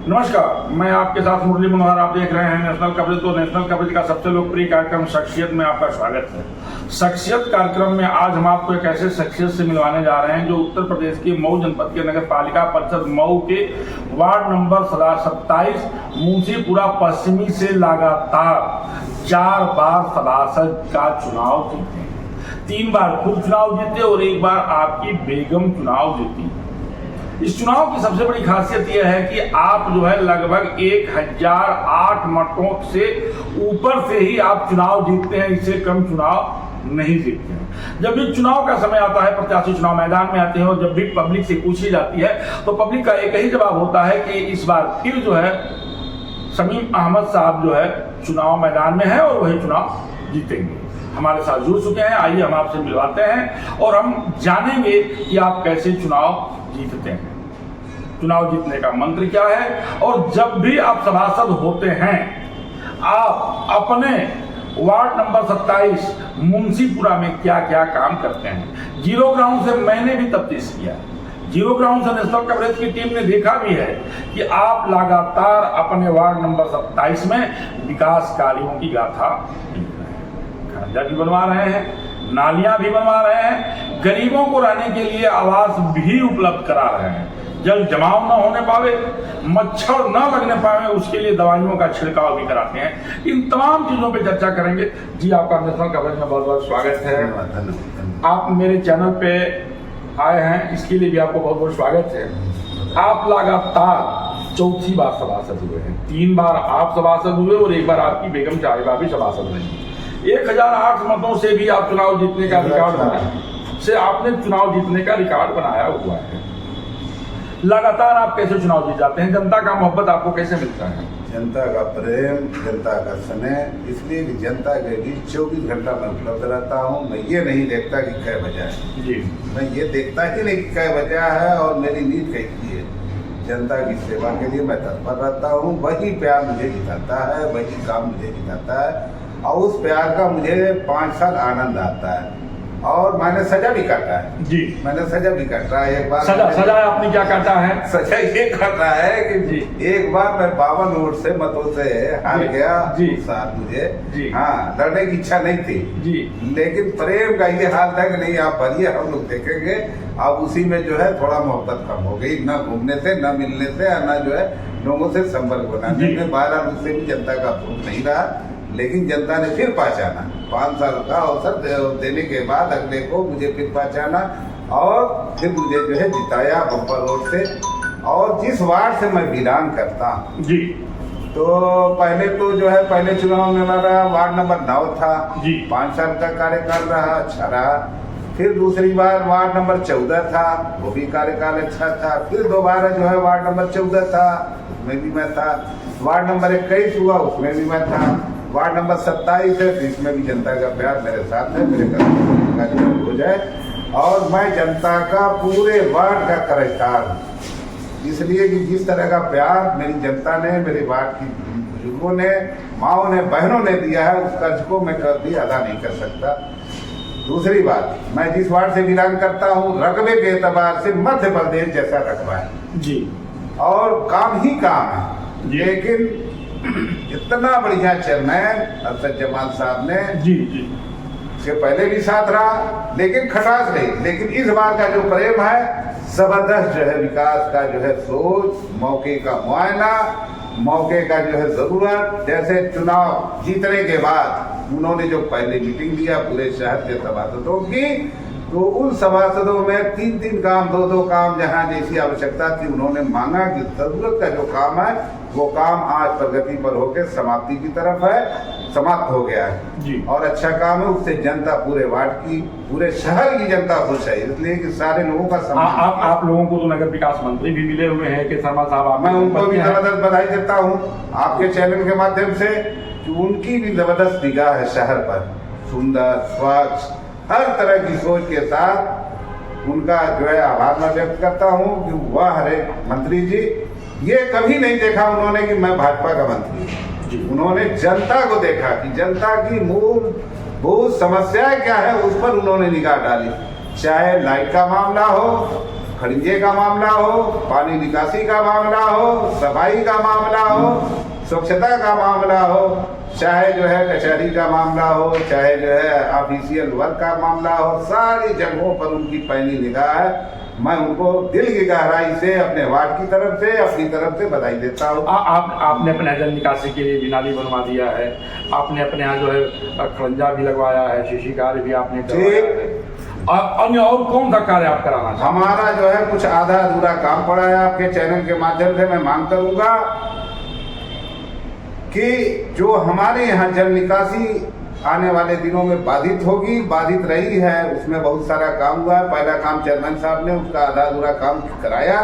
नमस्कार, मैं आपके साथ मुरली मनोहर। आप देख रहे हैं नेशनल कवरेज। तो नेशनल कवरेज का सबसे लोकप्रिय कार्यक्रम शख्सियत में आपका स्वागत है। शख्सियत कार्यक्रम में आज हम आपको एक ऐसे शख्सियत से मिलवाने जा रहे हैं जो उत्तर प्रदेश के मऊ जनपद के नगर पालिका परिषद मऊ के वार्ड नंबर 27 मुंशीपुरा पश्चिमी से लगातार 4 बार सभासद का चुनाव जीते हैं। 3 बार खुद चुनाव जीते और 1 बार आपकी बेगम चुनाव जीती। इस चुनाव की सबसे बड़ी खासियत यह है कि आप जो है लगभग 1008 मतों से ऊपर से ही आप चुनाव जीतते हैं। इससे कम चुनाव नहीं जीतते हैं। जब भी चुनाव का समय आता है, प्रत्याशी चुनाव मैदान में आते हैं और जब भी पब्लिक से पूछी जाती है तो पब्लिक का एक ही जवाब होता है कि इस बार फिर जो है शमीम अहमद साहब जो है चुनाव मैदान में है और वही चुनाव जीतेंगे। हमारे साथ जुड़ चुके हैं, आइए हम आपसे मिलवाते हैं और हम जानेंगे कि आप कैसे चुनाव जीतते हैं, चुनाव जीतने का मंत्र क्या है और जब भी आप सभासद होते हैं आप अपने वार्ड नंबर 27 मुंशीपुरा में क्या क्या काम करते हैं। जीरो ग्राउंड से मैंने भी तफ्तीश किया। जीरो ग्राउंड से नेशनल कवरेज की टीम ने देखा भी है कि आप लगातार अपने वार्ड नंबर 27 में विकास कार्यों की गाथा लिख रहे हैं। खंडा भी बनवा रहे हैं, नालियां भी बनवा रहे हैं, गरीबों को रहने के लिए आवास भी उपलब्ध करा रहे हैं, जल जमाव न होने पावे, मच्छर न लगने पावे उसके लिए दवाइयों का छिड़काव भी कराते हैं। इन तमाम चीजों पे चर्चा करेंगे। जी, आपका नेशनल कवरेज में बहुत बहुत स्वागत है। आप मेरे चैनल पे आए हैं, इसके लिए भी आपको बहुत बहुत स्वागत है। आप लगातार 4थी बार सभासद हुए हैं। 3 बार आप सभासद हुए और 1 बार आपकी बेगम साहिबा भी सभासद रही। 1008 मतों से भी आप चुनाव जीतने का रिकॉर्ड बनाया हुआ है। लगातार आप कैसे चुनाव जीत जाते हैं? जनता का मोहब्बत आपको कैसे मिलता है? जनता का प्रेम, जनता का स्नेह, इसलिए कि जनता के बीच 24 घंटा मैं उपलब्ध रहता हूँ। मैं ये नहीं देखता कि कै बजा है जी, मैं ये देखता ही नहीं कि कै बजा है और मेरी नींद कैसी है। जनता की सेवा के लिए मैं तत्पर रहता हूँ। वही प्यार मुझे जिताता है, वही काम मुझे जिताता है और उस प्यार का मुझे 5 साल आनंद आता है। और मैंने सजा भी काटा है जी, मैंने सजा भी काटा है। एक बार सजा आपने क्या काटा है? सजा ये काटा है कि जी, एक बार मैं 52 वोट से मतों से हार गया जी। साथ मुझे जी, हाँ, लड़ने की इच्छा नहीं थी जी, लेकिन प्रेम का ये हाल था कि नहीं आप भरिए, हम लोग देखेंगे। अब उसी में जो है थोड़ा मोहब्बत कम हो गई, न घूमने से, न मिलने से, न जो है लोगों से संपर्क बनाने में। 12 रूप से भी जनता का अप्रूव नहीं रहा, लेकिन जनता ने फिर पहचाना। 5 साल का अवसर देने के बाद अगले को मुझे फिर पहचाना और फिर मुझे जो है जिताया बम्पर वोट से। और जिस वार्ड से मैं बिलोंग करता हूँ जी, तो पहले तो जो है पहले चुनाव में मेरा वार्ड नंबर 9 था जी, 5 साल का कार्यकाल रहा, अच्छा रहा। फिर दूसरी बार वार्ड नंबर 14 था, वो भी कार्यकाल अच्छा था। फिर दोबारा जो है वार्ड नंबर 14 था, उसमें भी मैं था। वार्ड नंबर 21 हुआ, उसमें भी मैं था। वार्ड नंबर 27 है, इसमें भी जनता का प्यार मेरे साथ है, मेरे कर्तव्य हो जाए। और मैं जनता का पूरे वार्ड का कर्जदार हूँ, इसलिए कि जिस तरह का प्यार मेरी जनता ने, मेरे वार्ड की बुजुर्गों ने, माओ ने, बहनों ने दिया है, उस कर्ज को मैं कभी अदा नहीं कर सकता। दूसरी बात, मैं जिस वार्ड से बिलोंग करता हूँ, रकबे के एतबार से मध्य प्रदेश जैसा रकबा है जी, और काम ही काम है। लेकिन इतना बढ़िया चेयरमैन अरशद जमाल साहब ने जी जी इसके पहले भी साथ रहा, लेकिन खटास नहीं। लेकिन इस बार का जो प्रेम है, जबरदस्त जो है विकास का जो है सोच, मौके का मुआयना, मौके का जो है जरूरत। जैसे चुनाव जीतने के बाद उन्होंने जो पहले मीटिंग दिया पूरे शहर के सभासदों की, तो उन सभासदों में 3-3 काम, 2-2 काम, जहां जैसी आवश्यकता थी उन्होंने मांगा कि जरूरत का जो काम है वो काम आज प्रगति पर होकर समाप्ति की तरफ है, समाप्त हो गया है जी। और अच्छा काम है, उससे जनता पूरे वार्ड की, पूरे शहर की जनता खुश है, इसलिए कि सारे लोगों का आप लोगों को तो नगर विकास मंत्री भी मिले हुए हैं कि शर्मा साहब, मैं उनको भी जबरदस्त बधाई देता हूँ आपके चैनल के माध्यम से कि उनकी भी जबरदस्त निगाह है शहर पर। सुंदर, स्वच्छ, हर तरह की सोच के साथ उनका जो है आभार मैं व्यक्त करता हूँ कि वह हरे मंत्री जी, ये कभी नहीं देखा उन्होंने कि मैं भाजपा का मंत्री हूँ। उन्होंने जनता को देखा कि जनता की मूलभूत समस्याएं क्या है, उस पर उन्होंने निगाह डाली। चाहे लाइट का मामला हो, खड़िंजे का मामला हो, पानी निकासी का मामला हो, सफाई का मामला हो, स्वच्छता का मामला हो, चाहे जो है कचहरी का मामला हो, चाहे जो है ऑफिशियल वर्क का मामला हो, सारी जगहों पर उनकी पैनी निगाह है। मैं उनको दिल की गहराई से अपने वार्ड की तरफ से, अपनी तरफ से बधाई देता हूँ। आपने अपने जल निकासी के लिए भी नाली बनवा दिया है, आपने अपने यहाँ जो है खड़ंजा भी लगवाया है, शिशी कार्य भी आपने करवाया है। अन्य और कौन सा कार्य आप कराना चाहते हैं? हमारा जो है कुछ आधा अधूरा काम पड़ा है, आपके चैनल के माध्यम से मैं मांग करूंगा कि जो हमारे यहाँ जल निकासी आने वाले दिनों में बाधित होगी, बाधित रही है, उसमें बहुत सारा काम हुआ है। पहला काम चेयरमैन साहब ने उसका आधा अधूरा काम कराया,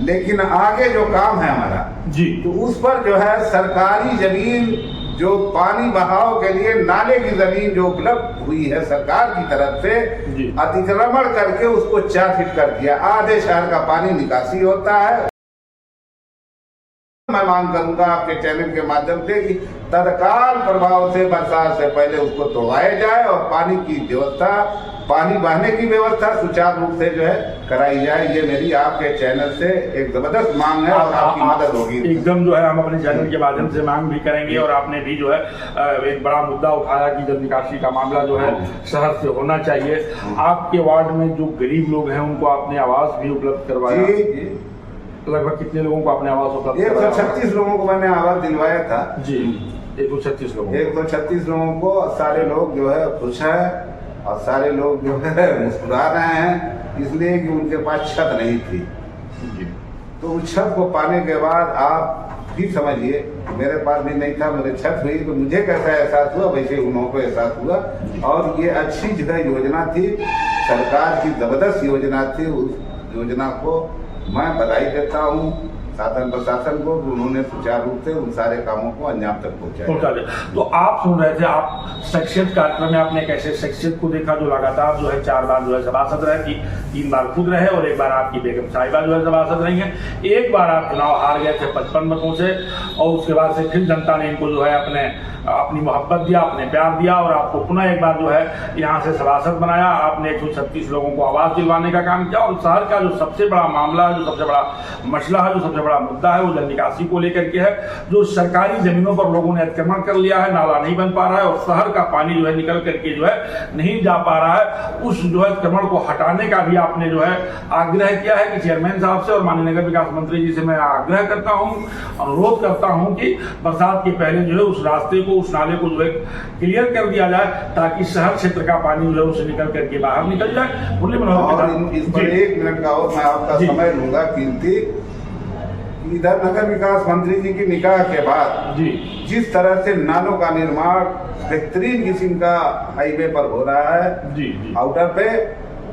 लेकिन आगे जो काम है हमारा जी, तो उस पर जो है सरकारी जमीन, जो पानी बहाव के लिए नाले की जमीन जो उपलब्ध हुई है सरकार की तरफ से, अतिक्रमण करके उसको 4 फीट कर दिया। आधे शहर का पानी निकासी होता है। मैं मांग करूंगा आपके चैनल के माध्यम से कि तत्काल प्रभाव से बरसात से पहले उसको तोड़वाया जाए और पानी की व्यवस्था, पानी बहने की व्यवस्था सुचारू रूप से जो है कराई जाए। ये मेरी आपके चैनल से एक जबरदस्त मांग है और आपकी मदद होगी। एकदम जो है हम अपने चैनल के माध्यम से मांग भी करेंगे। और आपने भी जो है एक बड़ा मुद्दा उठाया कि जल निकासी का मामला जो है शहर से होना चाहिए। आपके वार्ड में जो गरीब लोग हैं उनको आपने आवास भी उपलब्ध करवाया। लगभग कितने लोगों को आपने आवास उपलब्ध कराया? 136 लोगों को मैंने आवास दिलवाया था जी। 136 लोगों 136 लोगों को। सारे लोग जो है खुश हैं और सारे लोग जो है मुस्कुरा रहे हैं, इसलिए कि उनके पास छत नहीं थी जी। तो उस छत को पाने के बाद आप भी समझिए, मेरे पास भी नहीं था, मेरे छत हुई तो मुझे कैसा एहसास हुआ, वैसे उन्हों को एहसास हुआ। और ये अच्छी जो है योजना थी, सरकार की जबरदस्त योजना थी। उस योजना को मैं बधाई देता हूँ शासन प्रशासन को, उन्होंने सुचारू रूप से उन सारे कामों को अंजाम तक पहुँचाया। तो आप सुन रहे थे, आप शख्सियत कार्यक्रम में आपने एक ऐसे शख्सियत को देखा जो लगातार जो है 4 बार जो है सभासद रहे, कि 3 बार खुद रहे और 1 बार आपकी बेगम साहिबा जो है सभासद रही है। 1 बार आप चुनाव हार गए थे 55 मतों से, और उसके बाद से फिर जनता ने इनको जो है अपनी मोहब्बत दिया, अपने प्यार दिया और आपको पुनः एक बार जो है यहाँ से सभासद बनाया। आपने 136 लोगों को आवास दिलवाने का काम किया। और शहर का जो सबसे बड़ा मामला है, जो सबसे बड़ा मसला है, जो सबसे बड़ा मुद्दा है, वो जल निकासी को लेकर के है। जो सरकारी जमीनों पर लोगों ने अतिक्रमण कर लिया है, नाला नहीं बन पा रहा है और शहर का पानी जो है निकल करके जो है नहीं जा पा रहा है, उस जो है अतिक्रमण को हटाने का भी आपने जो है आग्रह किया है। कि चेयरमैन साहब से और माननीय नगर विकास मंत्री जी से मैं आग्रह करता हूँ, अनुरोध करता हूँ कि बरसात के पहले जो है उस रास्ते को, उस नाले को जो है क्लियर कर दिया जाए, ताकि शहर क्षेत्र का पानी जो है उसे निकल करके बाहर निकल जाए। मुरली मनोहर, इस पर 1 मिनट का और मैं आपका समय लूंगा कीमती। इधर नगर विकास मंत्री जी की निगाह के बाद जी जिस तरह से नालों का निर्माण बेहतरीन किस्म का हाईवे पर हो रहा है जी आउटर पे,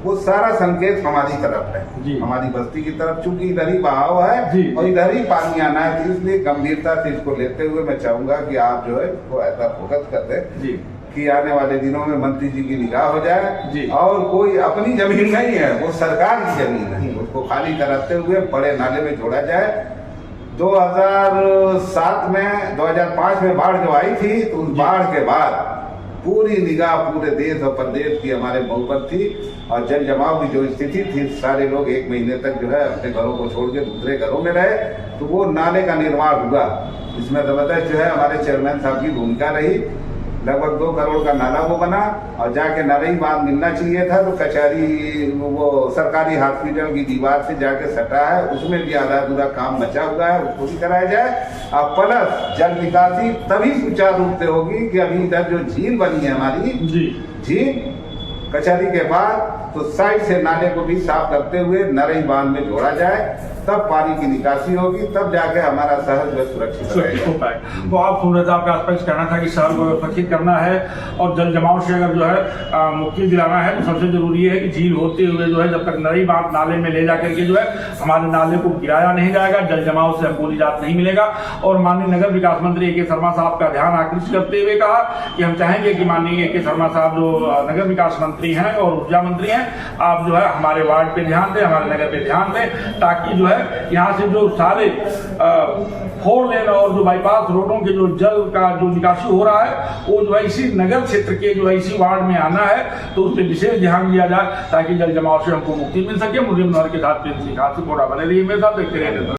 वो सारा संकेत हमारी तरफ है जी, हमारी बस्ती की तरफ। चूंकि इधर ही बहाव है और इधर ही पानी आना है, तो इसलिए गंभीरता से इसको लेते हुए मैं चाहूंगा कि आप जो है इसको ऐसा फोकस कर दें जी कि आने वाले दिनों में मंत्री जी की निगाह हो जाए जी। और कोई अपनी जमीन नहीं है, वो सरकार की जमीन है, उसको खाली कराते हुए बड़े नाले में जोड़ा जाए। 2007 में 2005 में बाढ़ जो आई थी, तो उस बाढ़ के बाद पूरी निगाह पूरे देश और प्रदेश की हमारे मुंह पर थी। और जल जमाव की जो स्थिति थी, सारे लोग 1 महीने तक जो है अपने घरों को छोड़ के दूसरे घरों में रहे। तो वो नाले का निर्माण हुआ, इसमें जबरदस्त जो है हमारे चेयरमैन साहब की भूमिका रही। लगभग 2 करोड़ का नाला वो बना और जाके नरई बांध मिलना चाहिए था, तो कचहरी वो सरकारी हॉस्पिटल की दीवार से जाके सटा है, उसमें भी आधा अधूरा काम बचा हुआ है, उसको भी कराया जाए। और प्लस जल निकासी तभी सुचारू रूप से होगी कि अभी इधर जो झील बनी है हमारी झील कचहरी के बाद, तो साइड से नाले को भी साफ करते हुए नरई बांध में जोड़ा जाए, तब पानी की निकासी होगी, तब जाके हमारा शहर जो सुरक्षित हो पाए। तो आप सुन रहे थे, आपका स्पष्ट कहना था कि शहर को सुरक्षित करना है और जल जमाव से अगर जो है मुक्ति दिलाना है, तो सबसे जरूरी है कि झील होते हुए जो है जब तक नरई बांध नाले में ले जाकर के जो है हमारे नाले को गिराया नहीं जाएगा, जल जमाव से हमको निजात नहीं मिलेगा। और माननीय नगर विकास मंत्री A.K. शर्मा साहब का ध्यान आकृष्ट करते हुए कहा कि हम चाहेंगे कि माननीय A.K. शर्मा साहब जो नगर विकास मंत्री हैं और ऊर्जा मंत्री हैं, आप जो है हमारे वार्ड पे ध्यान दें, हमारे नगर पे ध्यान दें, ताकि जो है है यहाँ से जो सारे 4 लेन और जो बाईपास रोडों के जो जल का जो निकासी हो रहा है वो जो है इसी नगर क्षेत्र के जो है इसी वार्ड में आना है, तो उस पर विशेष ध्यान दिया जाए ताकि जल जमाव से हमको मुक्ति मिल सके। मुरली मनोहर के साथ प्रिंस सिंह, बने रहिए मेरे साथ, देखते रहिए।